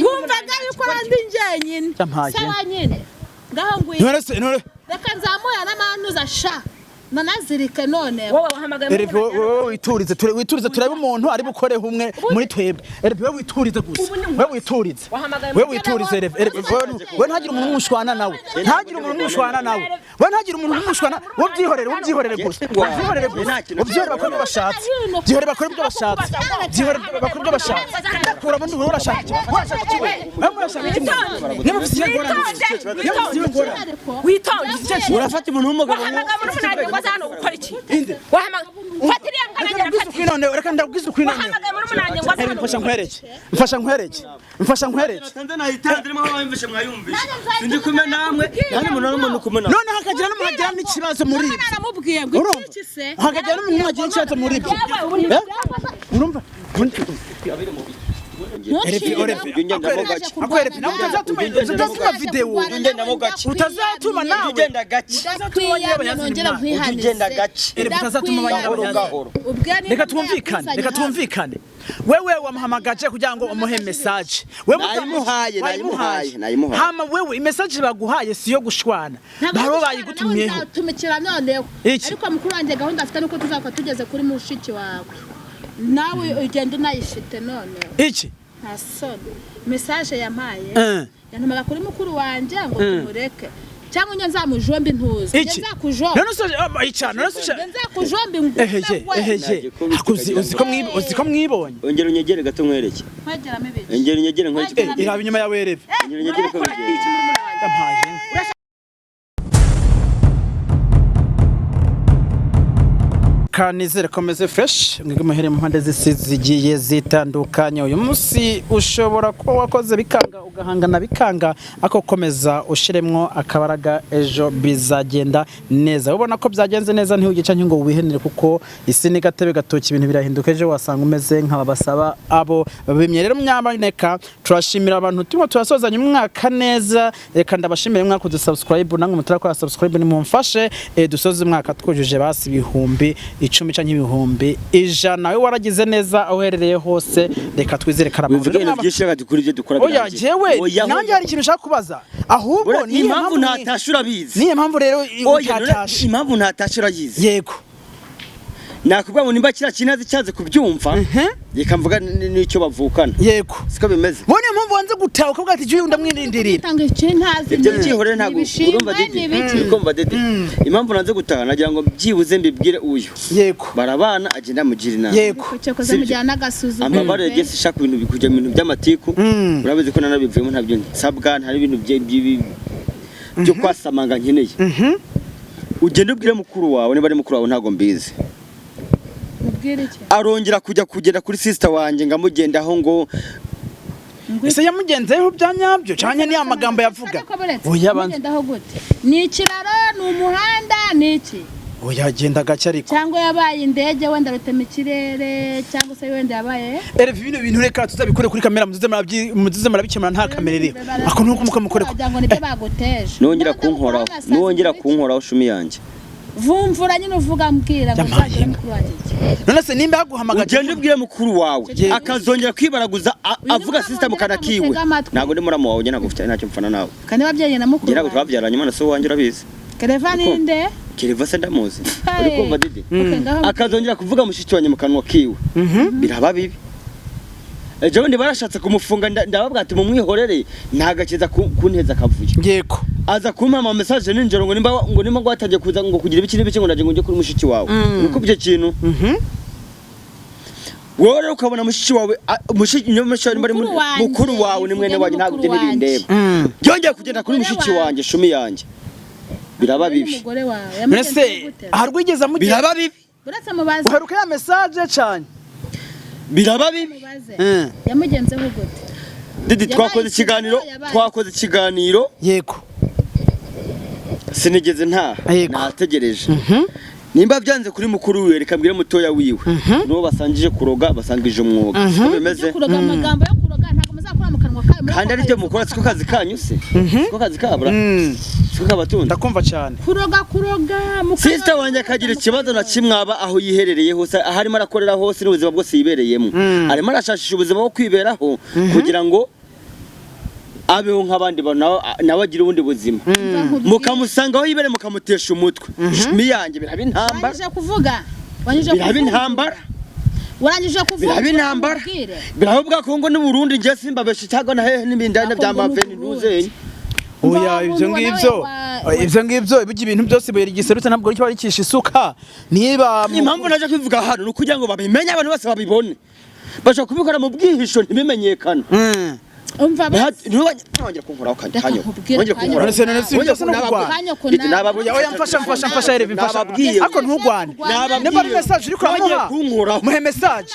wumvaga yuko ndi njyenyine sawa nyine ngaho ngwino reka nzamuya n'amanuza sha nanazirike none wowe wahamagaye witurize turabe umuntu ari bukore humwe muri twebwe wewe witurize gusa wewe witurize wewe ntagira umuntu umushwana nawe wewe ntagira umuntu umushwana wobyihorere gusa ubyihorere bakora bashatse byihorere bakora ibyo bashatse kura bundi wowe urashaka witonde urafata umuntu w'umugabo hano gukora iki ufatiriye ngabanya kwinone reka ndabwiza kwinone mfasha nkwereke Tanzania itanzirimo abamvishe mwayumvishe sindi kumena namwe nani umuntu kumena none hakagira n'umuhagira n'ikibazo muri ibyo naramubwiye ngo iki se hakagira n'umuntu wagira ikibazo muri ibyo urumva utazatuma video utazatuma nawe ugenda gaci reka twumvikane wewe wamuhamagaje kugira ngo umuhe message wewe nayimuhaye hama wewe message baguhaye siyo gushwana baro bayigutumyeho tumikira noneho ariko mukuru wanjye gahunda afite nuko tuzakwa tugeze kuri mushiki wawe nawe ugenda unayifite noneho iki ntasoni message yampaye yantumaga kuri mukuru wanjye ngo tumureke cyangwa unye nzamujombe ntuzi nzakujombe nzakujombe uziko mwibonye ongera unyegere gato nkwereke nkwegera mibiki ongera unyegere nkwereke iraba inyuma yawe reve ongera unyegere ko bigeye kanizere komeze fresh mwige muhere mu mpande zigiye zitandukanye uyu munsi ushobora kuba wakoze bikanga ugahangana bikanga ako komeza ushiremwo akabaraga ejo bizagenda neza ubona ko byagenze neza ntihugica ngo wihenere kuko isi ni gatebe gatoki ibintu birahinduka ejo wasanga umeze nk'abasaba abo bimye rero mnyamaneka turashimira abantu timo turasozanya umwaka neza reka ndabashimire mwaka kudusubscribe nange mutarakora subscribe ni mumfashe dusoze umwaka twujuje basi ibihumbi 10 canke ibihumbi 100 nawe waragize neza aho herereye hose reka twizere karamavuga oya jewe nanjye hari ikintu ushaka kubaza ahubwo ni impamvu ntatashura bizi niyo mpamvu rero utatashe impamvu ntatashura yizi yego nakubwa ngo nimba kira kinazi cyaze kubyumva reka mvuga n'icyo bavukana yego siko bimeze bone impamvu wanze gutaha ukabwa ati je ndamwirindirira tanga ikintazi ibyo byihorere ntago urumva didi ukumva didi impamvu nanze gutaha nagira ngo byibuze mbibwire uyu yego barabana agenda mugira inama yego cyokoze mujyana gasuzuma amabare yagese shaka ibintu bikujya mu bintu by'amatiku urabizi ko nanabivuyemo ntabyo nsabwa hari ibintu byo kwasamanga nkeneye ugende ubwire mukuru wawe niba ari mukuru wawe ntago mbizi arongera kugenda kuri sister wanje ngamugendaho ngo ese yamugenzeho byanyabyo cyane ni amagambo yavuga oya bangendaho gute ni ikiraro ni umuhanda ni iki oya genda gace ariko cyangwa yabaye indege wenda rutema ikirere cyangwa se wenda yabaye ibintu reka tuzabikore kuri kamera muzize marabikemura nta kamerere ako nuko mukamukore cyangwa nibyo baguteje nongera kunkoraho shumi yanjye vumvura nyine uvuga mbwira ngo uzagere mukuru wanjye none se nimba yaguhamagaje ugende ubwire mukuru wawe akazongera kwibaraguza avuga sister mukana kiwe ntago ndi muramu wawe ntago ufite ntacyo mfana nawe kandi babyeyi na mukuru ngira ngo twabyaranye mana so wanjye urabizi Kereva ninde Kereva se ndamuzi uri kumva didi akazongera kuvuga mushiki wanjye mukanwa kiwe biraba bibi ejo ndi barashatse kumufunga ndababwa ati mumwihorere ntagakiza kunteza kavuye yego aza kumpa message ninjoro ngo nimba gwatagiye kuza ngo kugira ibiki n'ibiki ngo ndaje ngo nje kuri mushiki wawe uko byo kintu wowe ukabona mushiki wawe mushiki bari mukuru wawe ni mwene wanjye ntabwo byo ntibindeba byongeye kugenda kuri mushiki wanjye shumi yanjye biraba bibi mbese harwigeza mu biraba bibi buretse mubaze uheruka ya message cyane biraba bibi yamugenzeho gute didi twakoze ikiganiro yego sinigeze nategereje nimba byanze kuri mukuru wiwe reka mbwire mutoya wiwe no basangije kuroga basangije umwuga siko bimeze kuroga amagambo yo kuroga ntago muzakora mu kanwa kayo kandi ari byo mukora siko kazi kanyu se siko kazi kabura siko kabatunda ndakumva cyane kuroga sister wanjye akagira ikibazo na kimwaba aho yiherereye hose aharimo arakorera hose n'ubuzima bwose yibereyemo arimo arashashisha ubuzima bwo kwiberaho kugira ngo abeho nk'abandi nawe agira ubundi buzima mukamusanga aho yibere mukamutesha umutwe ishumi yanjye biraba intambara biraba intambara biraba intambara biraba bwa Kongo n'u Burundi nje simbabesha cyangwa na hehe n'ibindane bya maveni ntuzenye oya ivyo ngivyo ibyo ibintu byose biri giserutse ntabwo cyo barikisha isuka niba impamvu naje kwivuga hano nukugira ngo babimenye abantu bose babibone basha kubikora mu bwihisho ntibimenyekana umva ntongera kunkuraho kanyo ongera kunkuraho oya mfasha Elevis mfasha ako ntugwane niba ari message uri kuramuha muhe message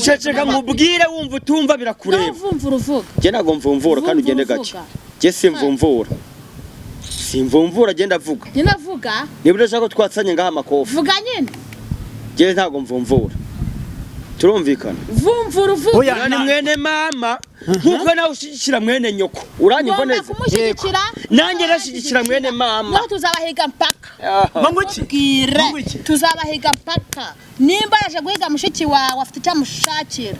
ceceka nkubwire wumva utumva birakureba je nago mvumvura kandi ugende gake je simvumvura genda vuga niba urashaka twatsanye ngaha amakofi vuga nyine je ntago mvumvura turumvikana oya ni mwene mama nkuko nawe ushigikira mwene nyoko uranyumva neza nanjye nashigikira mwene mama no tuzabahiga mpaka tuzabahiga mpaka nimba yaje guhiga mushiki wawe afite cyamushakira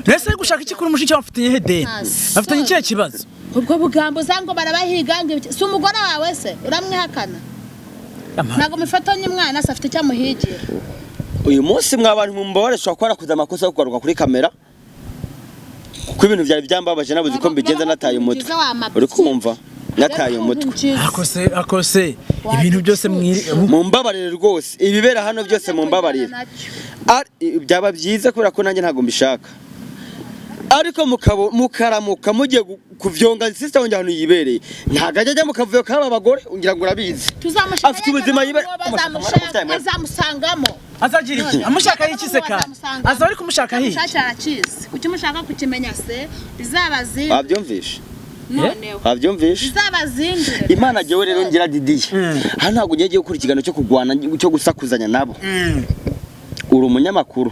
nese gushaka iki kuri mushiki wawe afite hedeni afite ikihe kibazo ubwo bugambo zango barabahiga si umugore wawe se uramwihakana ntago mifatanye umwana se afite cyamuhigira uyu munsi mwabantu mumbabaresha kwara kuza amakosa yo kugaruka kuri kamera kuko ibintu byari byambabaje nabuze ko mbigenza nataye umutwe uri kumva nataye umutwe akose ibintu byose mumbabarire rwose ibibera hano byose mumbabarire byaba byiza kubera ko nanjye ntago mbishaka ariko mukaramuka mugiye kuvyonga sister wanjye hano yibereye ntago ajya mukavuyo kaba abagore ungira ngo urabizi afite ubuzima yibere azamusangamo azagira iki amushaka iki se ka aza ari kumushaka hi arakizi ukimushaka kukimenya se bizabazinde wabyumvishe noneho wabyumvishe bizabazinde Imana jewe rero ngira didiye hano ntago ngiye gukora ikigano cyo kugwana cyo gusakuzanya nabo uri umunyamakuru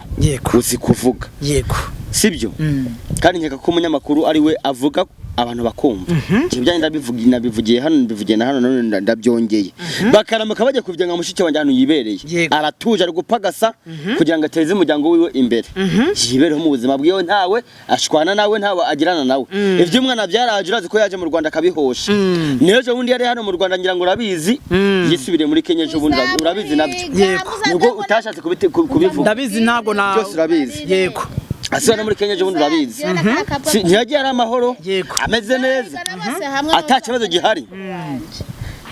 uzi kuvuga yego sibyo kandi nkeka ko umunyamakuru ari we avuga abantu bakumva cyebya ndabivugiye hano mbivugiye na hano none ndabyongeye bakaramuka bajya kuvyenga mushiki wanjye hano yibereye aratuje ari gupagasa kugira ngo ateze umuryango wiwe imbere yibereho mu buzima bwiwe ntawe ashwana nawe ntawe agirana nawe ivyo umwana byaraje urazi ko yaje mu Rwanda kabihosha nejo bundi yari hano mu Rwanda ngira ngo urabizi yisubire muri Kenya ejo bundi urabizi nabyo nubwo utashatse kubivuga ndabizi ntago na byose urabizi yego asubira muri Kenya ejo bundi urabizi ntiyagiye ari amahoro ameze neza atakibazo gihari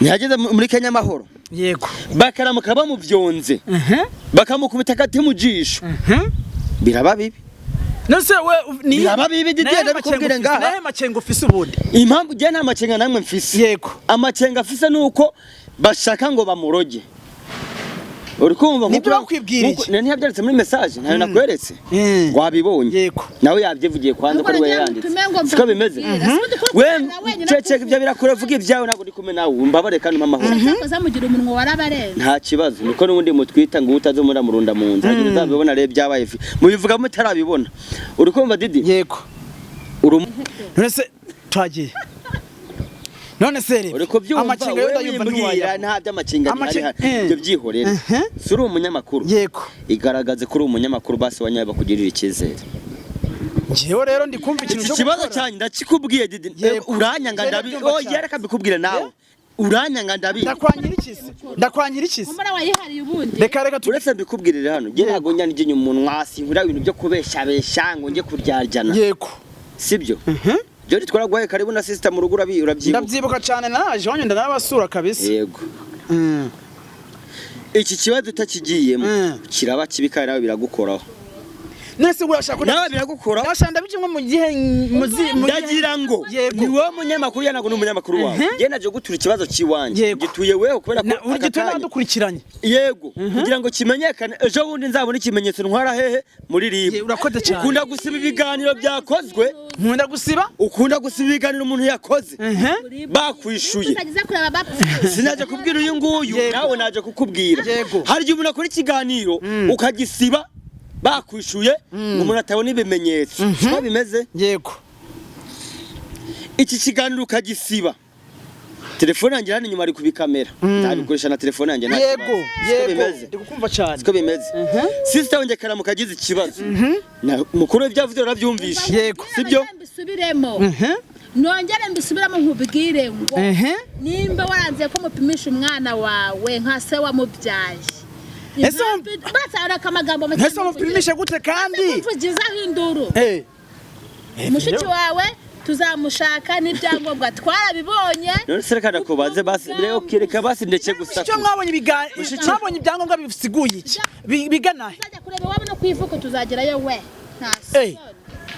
ntihageze muri Kenya amahoro yego bakaramuka bamuvyonze bakamukubita kati mu jisho biraba bibi nose we ni biraba bibi didende bikubwire ngaha nahe macengo ufise ubundi impamvu je nta macenga namwe mfise yego amacenga afise nuko bashaka ngo bamuroge uri kumva nibyo bakwibwira iki nani yabyanditse muri message nayo nakweretse wabibonye yego nawe yabyivugiye kwanza ko rwe yanditse siko bimeze we cece ibyo birakure vuga ibyawe ntago ndi kumwe nawe mbabare kandi mama ho zamugira umunwa warabarenze nta kibazo niko nubundi mutwita ngo utazomura murunda mu nzu agira uzabibona rebe byabaye mubivuga mutarabibona uri kumva didi yego none twagiye none se amacenga yo ndayumva nta by'amacenga byo byihorera suri umunyamakuru yego igaragaze kuri umunyamakuru basi wanyaye bakugirira ikizere jewe rero ndi kumva ikintu cyo kibazo cyane ndakikubwiye didi uranyanga ndabi yereka bikubwira nawe uranyanga ndabi ndakwanyira ikisi umara wayihariye ubundi reka uretse mbikubwirire hano je ntago nyanije inyuma umunwa sinkura ibintu byo kubesha ngo nje kuryaryana yego sibyo Jori twaraguhaye karibu na sister mu rugo urabyibuka ndabyibuka cyane naje wanyu ndanabasura kabisa yego iki kibazo utakigiyemo kiraba kibika nawe biragukoraho nese urashaka nawe biragukora nashanda bikimwe mu gihe ndagira ngo ni wowe munyamakuru yanago n'umunyamakuru wawe je naje gutura ikibazo kiwanje gituye wewe kubera ko urigituye nadukurikiranye yego kugira ngo kimenyekane ejo bundi nzabona ikimenyetso ntwara hehe muri ribu urakoze cyane ukunda gusiba ibiganiro byakozwe ukunda gusiba ibiganiro umuntu yakoze bakwishuye sinaje kubwira uyu nguyu nawe naje kukubwira hari igihe umuntu akora ikiganiro ukagisiba bakwishuye umuntu atabona ibimenyetso siko bimeze yego iki kiganiro ukagisiba telefone yanjye hano inyuma ari kubikamera ndabikoresha na telefone yanjye yego ndikukumva cyane siko bimeze sister wanjye karamuka agize ikibazo mukuru w'ibyavuze urabyumvisha yego sibyo mbisubiremo nongere mbisubiramo nkubwire ngo nimba waranze ko mupimisha umwana wawe nka se wamubyaye ese basaraka amagambo make ese mupimisha gute kandi tugizaho induru mushiki wawe tuzamushaka n'ibyangombwa twarabibonye none serekana ko baze basi rero kireka basi ndeke gusa cyo mwabonye mwabonye ibyangombwa bifisiguye iki biganahe tuzajya kureba wabo no kwivuko tuzagerayo we ntasi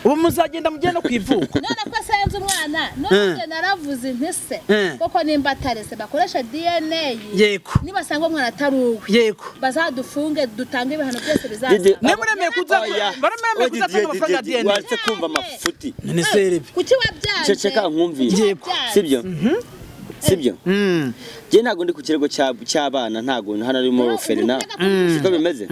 ubu muzagenda mujye no kwivuko none ko senze umwana none naravuze ntise koko nimba atarese bakoresha DNA yego nibasanga umwana ataruwe yego bazadufunge dutange ibihano byose bizaza nemuremeye kuza baremeye kuza tanga amafaranga DNA watse kumva amafuti none serebe kuki wabyaje ceceka nkumvire sibyo sibyo je nago ndi ku kirego cy'abana ntago hano ari mu Ferina siko bimeze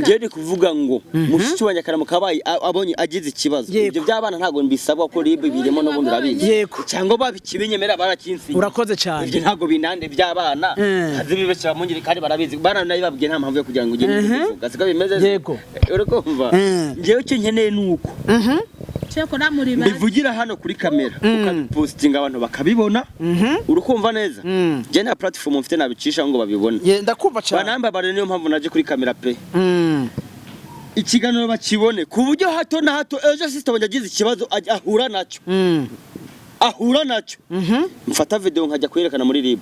je ndi kuvuga ngo mushiki wanje karamo kabaye abonye agize ikibazo ibyo by'abana ntago mbisabwa ko ribe birimo no bundi rabizi cyangwa babikibenyemera barakinsi urakoze cyane ibyo ntago binande by'abana azibibe cyamungire kandi barabizi bana nayo babwiye nta mpamvu yo kugira ngo ugende kuvuga siko bimeze yego urakumva ngewe cyo nkeneye nuko cyeko namuriba bivugira hano kuri kamera ukapostinga abantu bakabibona urukumva neza je na platform mfite nabicisha ngo babibone ndakumva cyane banamba bare niyo mpamvu naje kuri kamera pe ikiganiro bakibone ku buryo hato na hato ejo sister wanje agize ikibazo ahura nacyo mfata video nkajya kwerekana muri RIB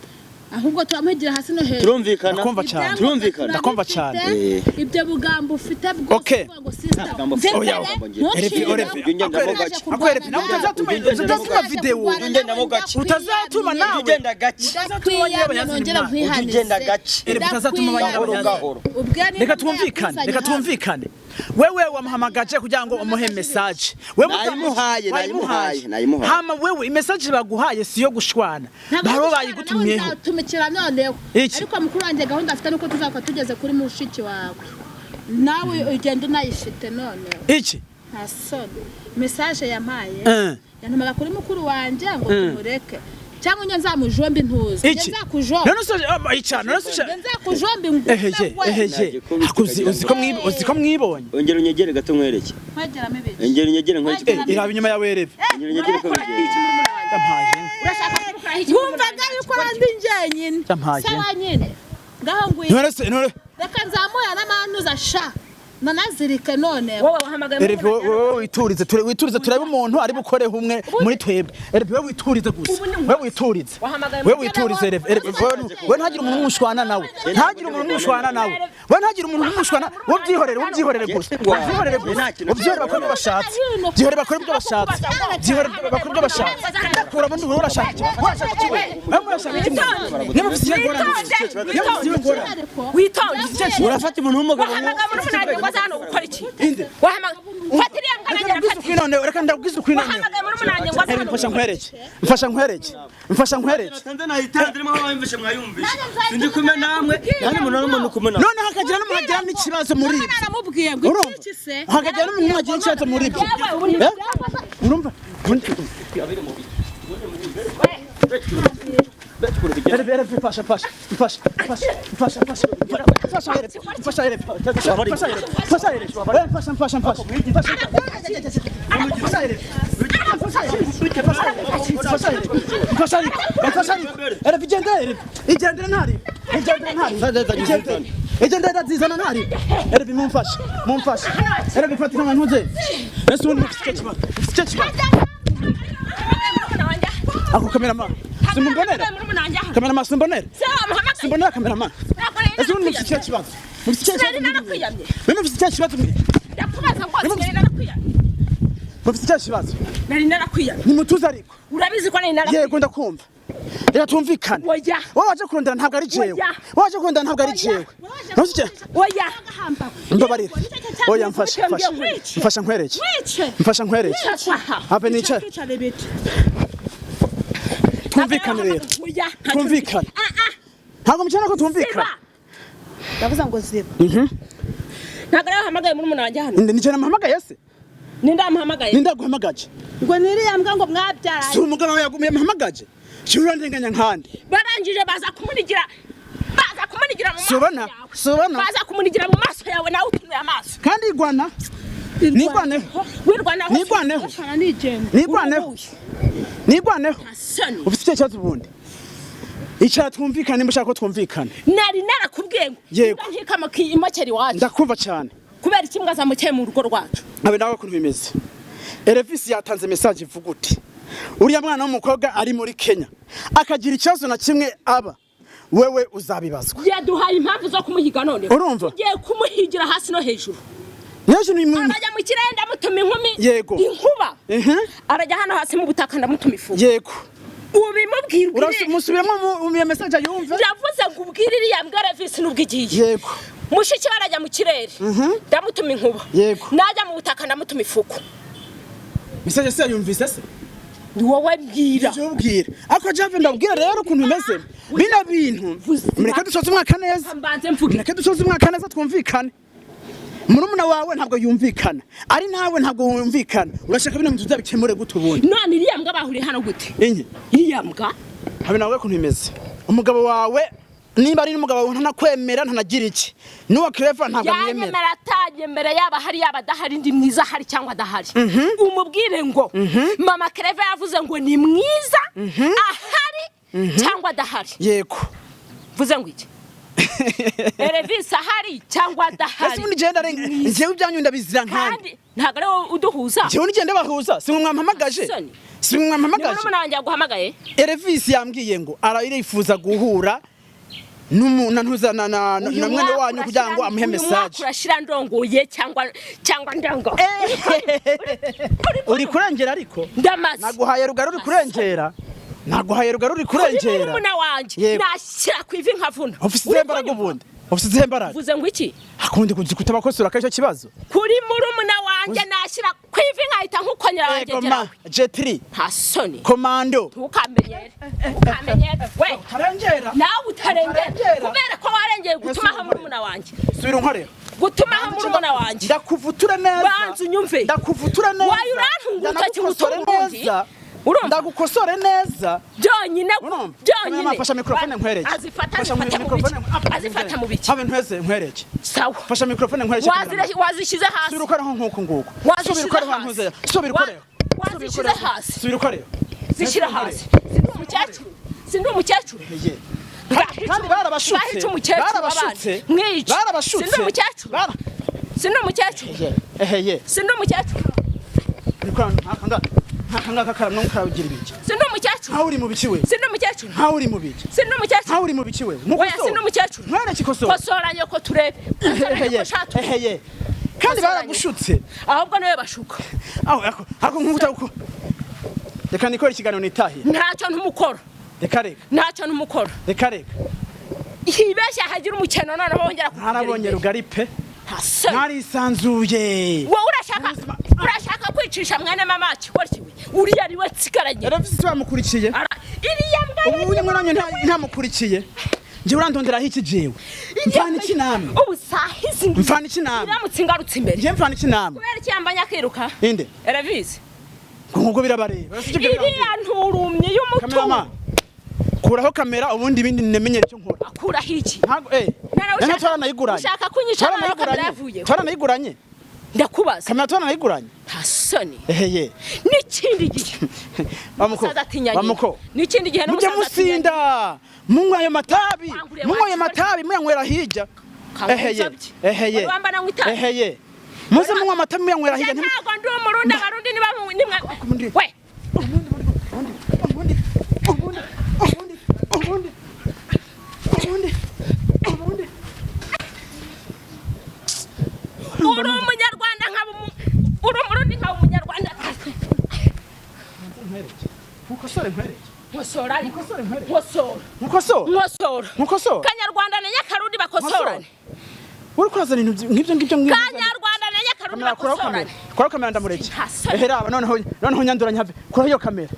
ahubwo turamugira hasi no hejuru turumvikana ndakumva cyane ibyo bugambo ufite bwose ngo sister utazatuma video utazatuma nawe ugenda gace ugenda gace utazatuma abanyabagahoro reka twumvikane wewe wamuhamagaje kugira ngo umuhe message wewe nayimuhaye hama wewe message baguhaye siyo gushwana baro bayigutumyeho tumikira noneho ariko mukuru wanjye gahunda afite nuko tuzakwa tugeze kuri mushiki wawe nawe ugenda unayifite noneho iki ntasoni message yampaye yantumaga kuri mukuru wanjye ngo tumureke cyangwa nzamujombe ntuzi nzakujombe nzakujombe uziko mwibonye ongera unyegere gato nkwereke ongera unyegere nkwereke iraba inyuma yawe rebe ongera unyegere ko wumvaga yuko randi njyenyine sawa nyine ngaho ngwino reka nzamuya n'amanuza sha nanazirike none wowe wahamagaye wowe witurize turebe umuntu ari bukoreho umwe muri twebwe wowe witurize gusa wowe witurize wowe ntagire umuntu umushwana nawe wowe ntagire umuntu umushwana ubyihorere gusa bakora ibyo bashatse kuramo ndi urashaka witonde urafata umuntu w'umugabo hano gukora iki ufatiriye mkanagera reka ndabwiza ukwinone mfasha nkwereke tanze nahitanze mo bamvishe mwayumvishe ndi kumwe namwe nani umuntu kumena none hakagira n'umuhagira n'ikibazo muri ibyo naramubwiye ngo iki se hakagira n'umuntu wagira ikibazo muri ibyo urumva ako cameraman simbonera cameraman simbonera cameraman ese umuntu mufite ikibazo mufite ikibazo nari narakwiyamye nimutuze ariko urabizi ko nari narakwiyamye yego ndakumva reka tumvikane wowe waje kurondera ntabwo ari jewe oya mbabarira oya mfasha nkwereke habe nice twumvikane rero twumvikane ntabwo mukina ko twumvikana ndavuze ngo ziba ntabwo rero hamagaye muri umuntu wanjye hano nicyo namuhamagaye se nindaguhamagaje ngo niriyambwa ngo mwabyaranye si umugabo wawe yagumiye muhamagaje cyura ndenganya nkande barangije baza kumunigira mu maso subona baza kumunigira mu maso yawe nawe utunuye amaso kandi igwana nigwaneho wirwanaho nigwaneho Bashana nigenda. nigwaneho nigwaneho Hasani ufite icyo kibazo ubundi icara twumvikane nimba ushaka ko twumvikana nari narakubwiye ngo Yego. nkikama imokeri wacu ndakumva cyane kubera ikimbwa zamukeye mu rugo rwacu abe nawe kuntu bimeze Elevis yatanze message ivuga uti uriya mwana w'umukobwa ari muri Kenya akagira ikibazo na kimwe aba wewe uzabibazwa yaduhaye impamvu zo kumuhiga none urumva tugiye kumuhigira hasi no hejuru Yeje ni mu arajya mu kirere ndamutuma inkumi Yego. inkuba arajya hano hasi mu butaka ndamutuma ifu yego ubimubwira urasubiramo mu message yumva yavuze ngo ubwire iriya mbwa Elevis n'ubwigiye yego mushiki barajya mu kirere ndamutuma inkuba Yego. najya mu butaka ndamutuma ifuku message se yumvise se ni wowe bwira ubwira ako jave ndabwira rero ukuntu bimeze bino bintu mureke dusoze umwaka neza mbanze mvuge mureke dusoze umwaka neza twumvikane murumuna wawe ntabwo yumvikana ari nawe ntabwo yumvikana urashaka bino bintu tuzabikemure gute ubundi none iriya mbwa bahuriye hano gute enye iriya mbwa habe nawe ukuntu bimeze umugabo wawe nimba ari n'umugabo wawe ntanakwemera ntanagira iki n'uwa Clever ntabwo amwemera yanyemera atajye mbere yaba hari yaba adahari ndi mwiza hari cyangwa adahari umubwire ngo mama Clever yavuze ngo ni mwiza ahari cyangwa adahari yego vuze ngo iki Elevis ahari cyangwa adahari ese undi genda renga njyewe ibyanyu ndabizira nkandi kandi ntabwo ari wowe uduhuza njyewe nigende bahuza si mwampamagaje si mwampamagaje niba wanjye yaguhamagaye Elevis yambwiye ngo arifuza guhura n'umuntu na mwene wanyu kugira ngo amuhe message urashira ndongoye cyangwa ndango uri kurengera ariko ndamaze naguhaye rugaro uri kurengera naguhaye rugaro uri kurengera muna wanje nashyira ku ivi nkavuna ufite imbaraga ubundi ufite imbaraga vuze ngo iki akundi kutabakosora kacyo kibazo kuri murumuna wanje nashyira ku ivi nkahita nkukonyera wanje gerawe J3 nta soni komando ntukamenyere we tarengera nawe utarengera kubera ko warengeye gutumaho murumuna wanje subira unkorera gutumaho murumuna wanje ndakuvutura neza banzu nyumve ndakuvutura neza wayo urantunguta cy'ubutumbundi ndagukosore neza byonyine fasha mikrofone nkwereke azifata mu biki habe ntweze nkwereke sawa fasha mikrofone nkwereke wazishize hasi subira ukora nkuko nguko subira ukora ntuze subira ukora wazishize hasi subira ukora zishira hasi sindi umukecuru kandi barabashutse sindi umukecuru eheye sindi umukecuru Nkanga karamwe mukarabugira ibiki. Sindi umukecuru. Nka uri mu biki we? Sindi umukecuru. Nka uri mu biki? Sindi umukecuru. Nka uri mu biki we? Oya sindi umukecuru. Mwana kikosora. Kosoranye ko turebe. Eheye. Kandi baragushutse. Ahubwo nawe bashuka. Ako nkubuta uko. Reka nikora ikiganiro nitahiye. Ntacyo ntumukora. Reka. Ntacyo ntumukora. Reka. Hibeshya hagira umukeno none bongera kugira. Harabonye rugari pe. Hasa. Mwari sanzuye. Wowe urashaka kwicisha mwene mama kikorkiwe. Uriya ari we tsikaranye. Elevis bamukurikiye. Iriya mbwa. Ubu nyamwe nanyo ntamukurikiye. Nje urandondera iki jewe. Mfana iki namwe. Ubu sahizi. Mfana iki namwe. Iramutse ingarutse imbere. Nje mfana iki namwe. Kubera cyambanya kwiruka. Inde. Elevis. Ngo birabareba. Iriya nturumye y'umutungo. Kuraho kamera ubundi bindi nemenyere cyo nkora. Akura hiki? Ntago Nana twara nayiguranye. Ushaka kunyica nayo kamera yavuye. Twara nayiguranye. Ndakubaza. Kamera twara nayiguranye. Hasoni. Eheye. N'ikindi gihe. Bamuko. N'ikindi gihe n'umusaza musinda. Munywa ayo matabi. Munywa ayo matabi muyanywera hirya. Eheye. Wambana ngwita. Eheye. Muze munywa amatabi muyanywera hirya. Ntago ndi umurundi abarundi nimwe. We. Uri umunyarwanda uri umurundi nka umunyarwanda. Mukosore nkwereke. Nkosora. Nkosora. Kanyarwanda na Nyakarundi bakosorane. Uri kwazana ibintu nk'ibyo. Kanyarwanda na Nyakarundi bakosorane. Kora kamera ndamureke. Ehera aba noneho nyanduranya have. Kora iyo kamera.